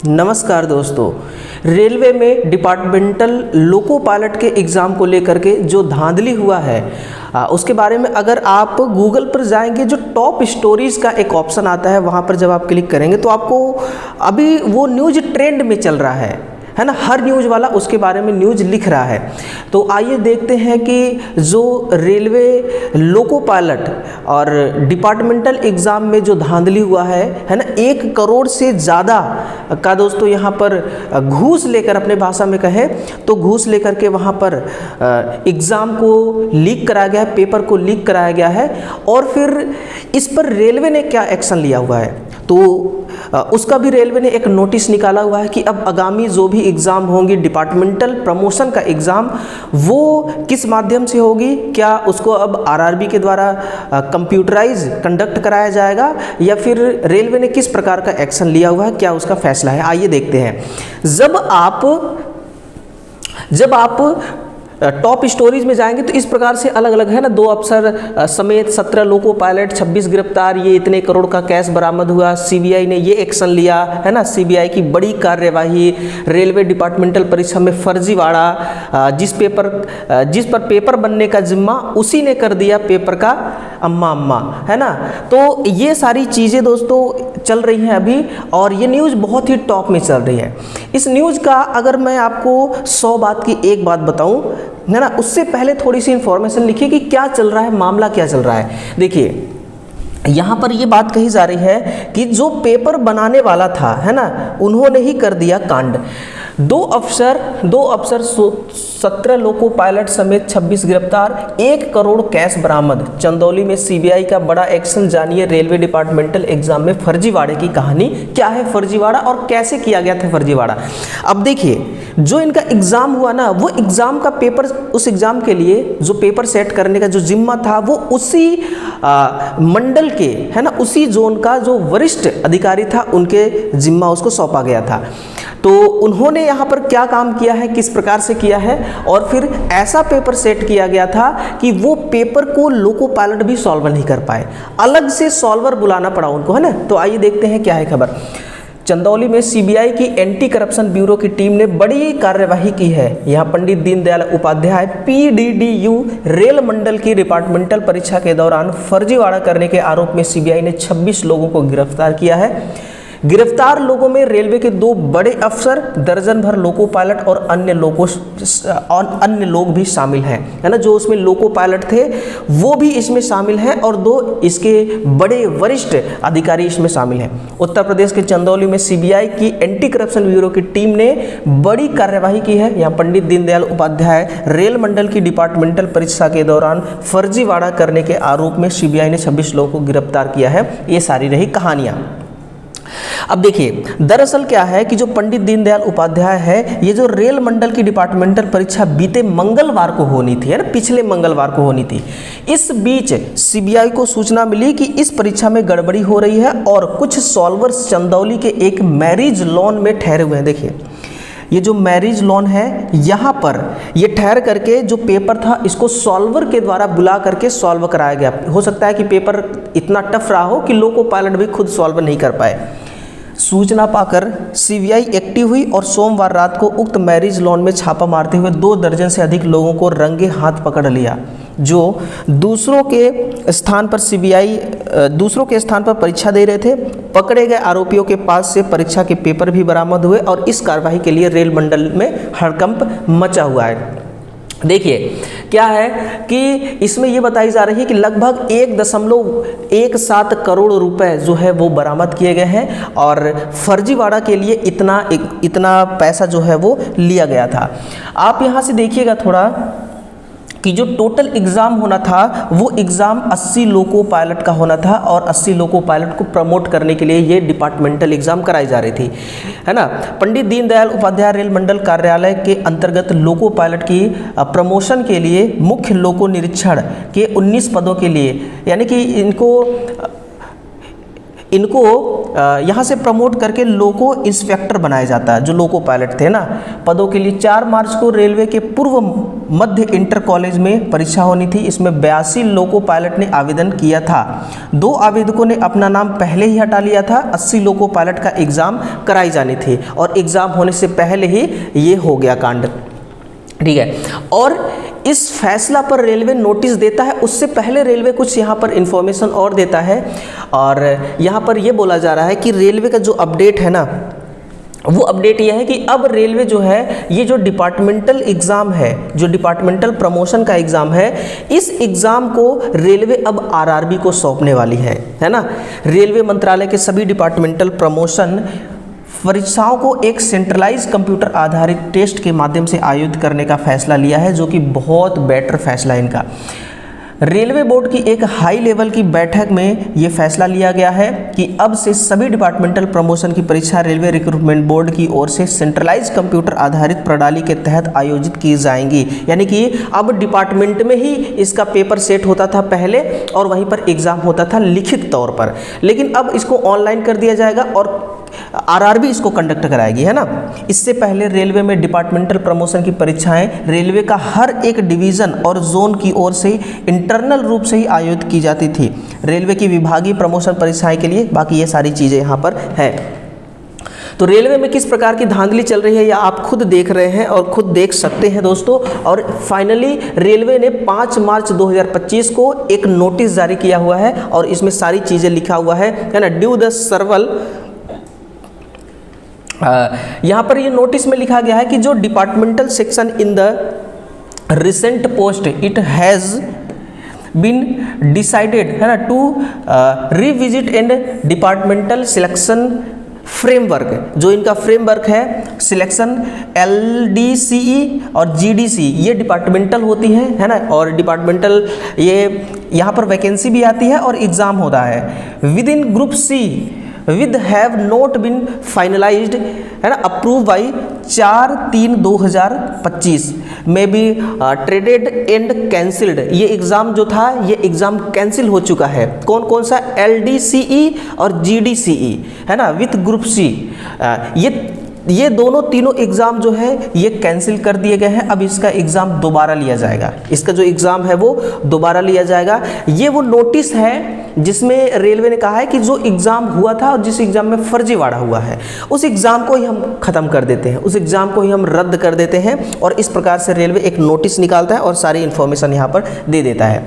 नमस्कार दोस्तों। रेलवे में डिपार्टमेंटल लोको पायलट के एग्ज़ाम को लेकर के जो धांधली हुआ है उसके बारे में अगर आप गूगल पर जाएंगे, जो टॉप स्टोरीज़ का एक ऑप्शन आता है वहाँ पर जब आप क्लिक करेंगे तो आपको अभी वो न्यूज़ ट्रेंड में चल रहा है ना। हर न्यूज़ वाला उसके बारे में न्यूज़ लिख रहा है। तो आइए देखते हैं कि जो रेलवे लोको पायलट और डिपार्टमेंटल एग्ज़ाम में जो धांधली हुआ है ना, 1 करोड़ से ज़्यादा का दोस्तों यहाँ पर घूस लेकर, अपने भाषा में कहें तो घूस लेकर के वहाँ पर एग्ज़ाम को लीक कराया गया है, पेपर को लीक कराया गया है। और फिर इस पर रेलवे ने क्या एक्शन लिया हुआ है, तो उसका भी रेलवे ने एक नोटिस निकाला हुआ है कि अब आगामी जो भी एग्ज़ाम होंगी, डिपार्टमेंटल प्रमोशन का एग्ज़ाम, वो किस माध्यम से होगी। क्या उसको अब आरआरबी के द्वारा कंप्यूटराइज कंडक्ट कराया जाएगा या फिर रेलवे ने किस प्रकार का एक्शन लिया हुआ है, क्या उसका फैसला है, आइए देखते हैं। जब आप टॉप स्टोरीज में जाएंगे तो इस प्रकार से अलग अलग है ना, 2 अफसर समेत 17 लोको पायलट, 26 गिरफ्तार, ये इतने करोड़ का कैश बरामद हुआ, सीबीआई ने ये एक्शन लिया है ना। सीबीआई की बड़ी कार्यवाही, रेलवे डिपार्टमेंटल परीक्षा में फर्जीवाड़ा, जिस पर पेपर बनने का जिम्मा उसी ने कर दिया पेपर का अम्मा है ना। तो ये सारी चीज़ें दोस्तों चल रही हैं अभी, और ये न्यूज़ बहुत ही टॉप में चल रही है। इस न्यूज़ का अगर मैं आपको 100 बात की एक बात बताऊं है ना, उससे पहले थोड़ी सी इंफॉर्मेशन लिखिए कि क्या चल रहा है, मामला क्या चल रहा है। देखिए यहाँ पर ये बात कही जा रही है कि जो पेपर बनाने वाला था है ना, उन्होंने ही कर दिया कांड। 2 अफसर 17 लोको पायलट समेत 26 गिरफ्तार, 1 करोड़ कैश बरामद। चंदौली में सीबीआई का बड़ा एक्शन, जानिए रेलवे डिपार्टमेंटल एग्जाम में फर्जीवाड़े की कहानी। क्या है फर्जीवाड़ा और कैसे किया गया था फर्जीवाड़ा। अब देखिए, जो इनका एग्जाम हुआ ना, वो एग्जाम का पेपर, उस एग्जाम के लिए जो पेपर सेट करने का जो जिम्मा था वो उसी मंडल के है ना, उसी जोन का जो वरिष्ठ अधिकारी था उनके जिम्मा उसको सौंपा गया था। तो उन्होंने यहाँ पर क्या काम किया है, किस प्रकार से किया है, और फिर ऐसा पेपर सेट किया गया था कि वो पेपर को लोको पायलट भी सॉल्व नहीं कर पाए, अलग से सॉल्वर बुलाना पड़ा उनको है ना। तो आइए देखते हैं क्या है खबर। चंदौली में सीबीआई की एंटी करप्शन ब्यूरो की टीम ने बड़ी कार्यवाही की है। यहाँ पंडित दीनदयाल उपाध्याय पीडीडीयू रेल मंडल की डिपार्टमेंटल परीक्षा के दौरान फर्जीवाड़ा करने के आरोप में सीबीआई ने 26 लोगों को गिरफ्तार किया है। गिरफ्तार लोगों में रेलवे के 2 बड़े अफसर, दर्जन भर लोको पायलट और अन्य लोग भी शामिल हैं है ना। जो उसमें लोको पायलट थे वो भी इसमें शामिल हैं और 2 इसके बड़े वरिष्ठ अधिकारी इसमें शामिल हैं। उत्तर प्रदेश के चंदौली में सीबीआई की एंटी करप्शन ब्यूरो की टीम ने बड़ी कार्यवाही की है। यहाँ पंडित दीनदयाल उपाध्याय रेल मंडल की डिपार्टमेंटल परीक्षा के दौरान फर्जीवाड़ा करने के आरोप में सीबीआई ने 26 लोगों को गिरफ्तार किया है। ये सारी रही कहानियाँ। अब देखिए, दरअसल क्या है कि जो पंडित दीनदयाल उपाध्याय है, ये जो रेल मंडल की डिपार्टमेंटल परीक्षा बीते मंगलवार को होनी थी है ना, पिछले मंगलवार को होनी थी। इस बीच सीबीआई को सूचना मिली कि इस परीक्षा में गड़बड़ी हो रही है और कुछ सॉल्वर्स चंदौली के एक मैरिज लॉन में ठहरे हुए हैं। देखिए, ये जो मैरिज लॉन है, यहाँ पर ये ठहर करके जो पेपर था इसको सॉल्वर के द्वारा बुला करके सॉल्व कराया गया। हो सकता है कि पेपर इतना टफ रहा हो कि लोको पायलट भी खुद सॉल्व नहीं कर पाए। सूचना पाकर सीबीआई एक्टिव हुई और सोमवार रात को उक्त मैरिज लॉन में छापा मारते हुए 2 दर्जन से अधिक लोगों को रंगे हाथ पकड़ लिया, जो दूसरों के स्थान पर परीक्षा दे रहे थे। पकड़े गए आरोपियों के पास से परीक्षा के पेपर भी बरामद हुए और इस कार्रवाई के लिए रेल मंडल में हड़कंप मचा हुआ है। देखिए क्या है कि इसमें ये बताई जा रही है कि लगभग 1.17 करोड़ रुपए जो है वो बरामद किए गए हैं और फर्जीवाड़ा के लिए इतना पैसा जो है वो लिया गया था। आप यहाँ से देखिएगा थोड़ा कि जो टोटल एग्ज़ाम होना था वो एग्ज़ाम 80 लोको पायलट का होना था और 80 लोको पायलट को प्रमोट करने के लिए ये डिपार्टमेंटल एग्ज़ाम कराई जा रही थी है ना। पंडित दीनदयाल उपाध्याय रेल मंडल कार्यालय के अंतर्गत लोको पायलट की प्रमोशन के लिए मुख्य लोको निरीक्षण के 19 पदों के लिए, यानी कि इनको यहाँ से प्रमोट करके लोको इंस्पेक्टर बनाया जाता है, जो लोको पायलट थे ना पदों के लिए। 4 मार्च को रेलवे के पूर्व मध्य इंटर कॉलेज में परीक्षा होनी थी। इसमें 82 लोको पायलट ने आवेदन किया था। 2 आवेदकों ने अपना नाम पहले ही हटा लिया था। 80 लोको पायलट का एग्ज़ाम कराई जानी थी और एग्ज़ाम होने से पहले ही ये हो गया कांड, ठीक है। और इस फैसला पर रेलवे नोटिस देता है, उससे पहले रेलवे कुछ यहाँ पर इंफॉर्मेशन और देता है। और यहाँ पर ये बोला जा रहा है कि रेलवे का जो अपडेट है ना, वो अपडेट यह है कि अब रेलवे जो है, ये जो डिपार्टमेंटल एग्ज़ाम है, जो डिपार्टमेंटल प्रमोशन का एग्ज़ाम है, इस एग्ज़ाम को रेलवे अब आरआरबी को सौंपने वाली है ना। रेलवे मंत्रालय के सभी डिपार्टमेंटल प्रमोशन परीक्षाओं को एक सेंट्रलाइज कंप्यूटर आधारित टेस्ट के माध्यम से आयोजित करने का फैसला लिया है, जो कि बहुत बेटर फैसला है इनका। रेलवे बोर्ड की एक हाई लेवल की बैठक में ये फैसला लिया गया है कि अब से सभी डिपार्टमेंटल प्रमोशन की परीक्षा रेलवे रिक्रूटमेंट बोर्ड की ओर से सेंट्रलाइज कंप्यूटर आधारित प्रणाली के तहत आयोजित की जाएंगी। यानी कि अब डिपार्टमेंट में ही इसका पेपर सेट होता था पहले और वहीं पर एग्ज़ाम होता था लिखित तौर पर, लेकिन अब इसको ऑनलाइन कर दिया जाएगा और आरआरबी इसको कंडक्ट कराएगी, है ना। इससे पहले रेलवे में डिपार्टमेंटल प्रमोशन की परीक्षाएं रेलवे का हर एक डिवीज़न और जोन की ओर से इंटरनल रूप से ही आयोजित की जाती थी। रेलवे की विभागीय प्रमोशन परीक्षाएं के लिए बाकी ये सारी चीज़ें यहाँ पर है। तो रेलवे में किस प्रकार की धांधली चल रही है या आप खुद देख रहे हैं और खुद देख सकते हैं दोस्तों। और फाइनली रेलवे ने 5 मार्च 2025 को एक नोटिस जारी किया हुआ है और इसमें सारी चीज़ें लिखा हुआ है ना। ड्यू द सर्वल, यहाँ पर ये नोटिस में लिखा गया है कि जो departmental section in the recent post it has been decided, है ना, to revisit and departmental selection framework. जो इनका फ्रेमवर्क है सिलेक्शन LDCE और GDC, ये डिपार्टमेंटल होती हैं, है ना। और डिपार्टमेंटल ये यहाँ पर वैकेंसी भी आती है और एग्ज़ाम होता है। With in group C with have not been finalised, है ना, अप्रूव बाई 4/3/2025 में बी ट्रेडेड एंड कैंसिल्ड। ये एग्ज़ाम जो था, ये एग्ज़ाम कैंसिल हो चुका है। कौन कौन सा? LDCE और GDCE, है ना, विथ ग्रुप C। ये दोनों तीनों एग्ज़ाम जो है ये कैंसिल कर दिए गए हैं। अब इसका एग्ज़ाम दोबारा लिया जाएगा, इसका जो एग्ज़ाम है वो दोबारा लिया जाएगा। ये वो नोटिस है जिसमें रेलवे ने कहा है कि जो एग्ज़ाम हुआ था और जिस एग्ज़ाम में फर्जीवाड़ा हुआ है उस एग्ज़ाम को ही हम ख़त्म कर देते हैं, उस एग्ज़ाम को ही हम रद्द कर देते हैं। और इस प्रकार से रेलवे एक नोटिस निकालता है और सारी इन्फॉर्मेशन यहाँ पर दे देता है।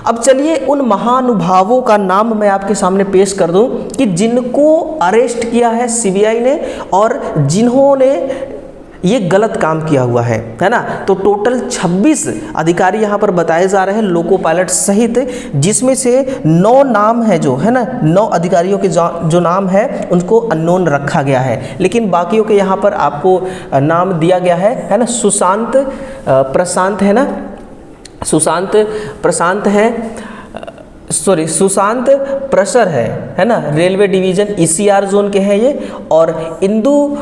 अब चलिए उन महानुभावों का नाम मैं आपके सामने पेश कर दूं कि जिनको अरेस्ट किया है CBI ने और जिन्होंने ये गलत काम किया हुआ है ना। तो टोटल 26 अधिकारी यहाँ पर बताए जा रहे हैं लोको पायलट सहित, जिसमें से 9 नाम है जो है ना, 9 अधिकारियों के जो नाम है उनको अननोन रखा गया है, लेकिन बाकियों के यहाँ पर आपको नाम दिया गया है ना। सुशांत प्रशांत है ना, सुशांत प्रशांत है, सॉरी सुशांत प्रसर है ना, रेलवे डिवीज़न ECR जोन के हैं ये। और इंदु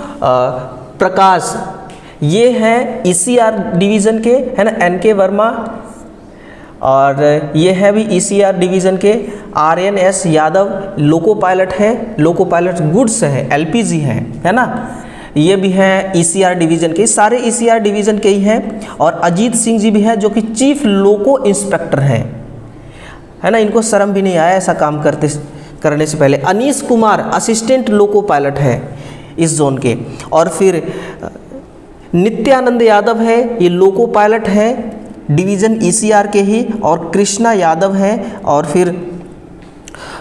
प्रकाश ये हैं ECR डिवीज़न के, है ना, NK वर्मा, और ये है भी ECR डिवीज़न के। RNS यादव लोको पायलट हैं, लोको पायलट गुड्स हैं, LPG हैं, है ना, ये भी हैं ECR डिवीज़न के, सारे ECR डिवीज़न के ही हैं। और अजीत सिंह जी भी हैं जो कि चीफ लोको इंस्पेक्टर हैं, है ना। इनको शर्म भी नहीं आया ऐसा काम करने से पहले। Anish Kumar assistant loco pilot हैं इस जोन के। और फिर नित्यानंद यादव है, ये लोको पायलट हैं डिवीज़न ECR के ही। और कृष्णा यादव हैं। और फिर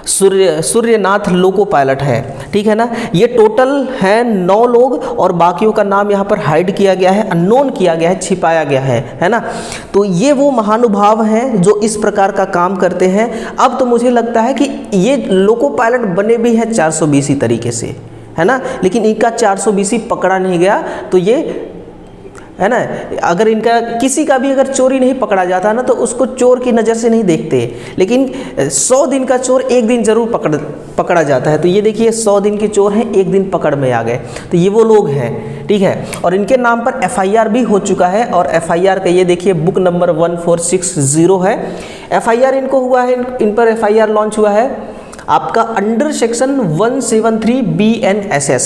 सूर्यनाथ लोको पायलट है, ठीक है ना। ये टोटल हैं 9 लोग और बाकियों का नाम यहाँ पर हाइड किया गया है, अननोन किया गया है, छिपाया गया है ना। तो ये वो महानुभाव हैं जो इस प्रकार का काम करते हैं। अब तो मुझे लगता है कि ये लोको पायलट बने भी हैं 420 तरीके से, है ना, लेकिन इनका 420 पकड़ा नहीं गया। तो ये है ना, अगर इनका किसी का भी अगर चोरी नहीं पकड़ा जाता ना तो उसको चोर की नज़र से नहीं देखते, लेकिन 100 दिन का चोर एक दिन जरूर पकड़ा जाता है। तो ये देखिए 100 दिन के चोर हैं, एक दिन पकड़ में आ गए। तो ये वो लोग हैं, ठीक है। और इनके नाम पर FIR भी हो चुका है। और FIR का ये देखिए बुक नंबर 1460 है, FIR इनको हुआ है, इन पर FIR लॉन्च हुआ है। आपका अंडर सेक्शन 173 BNSS,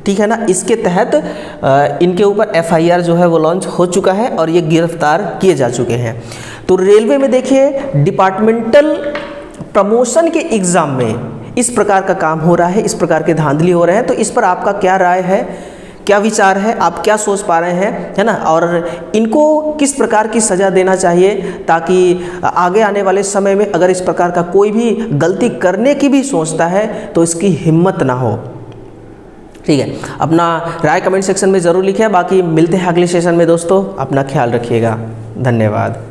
ठीक है ना, इसके तहत इनके ऊपर FIR जो है वो लॉन्च हो चुका है और ये गिरफ्तार किए जा चुके हैं। तो रेलवे में देखिए डिपार्टमेंटल प्रमोशन के एग्ज़ाम में इस प्रकार का काम हो रहा है, इस प्रकार के धांधली हो रहे हैं। तो इस पर आपका क्या राय है, क्या विचार है, आप क्या सोच पा रहे हैं, है ना, और इनको किस प्रकार की सज़ा देना चाहिए ताकि आगे आने वाले समय में अगर इस प्रकार का कोई भी गलती करने की भी सोचता है तो इसकी हिम्मत ना हो। ठीक है, अपना राय कमेंट सेक्शन में ज़रूर लिखिए। बाकी मिलते हैं अगले सेशन में दोस्तों, अपना ख्याल रखिएगा। धन्यवाद।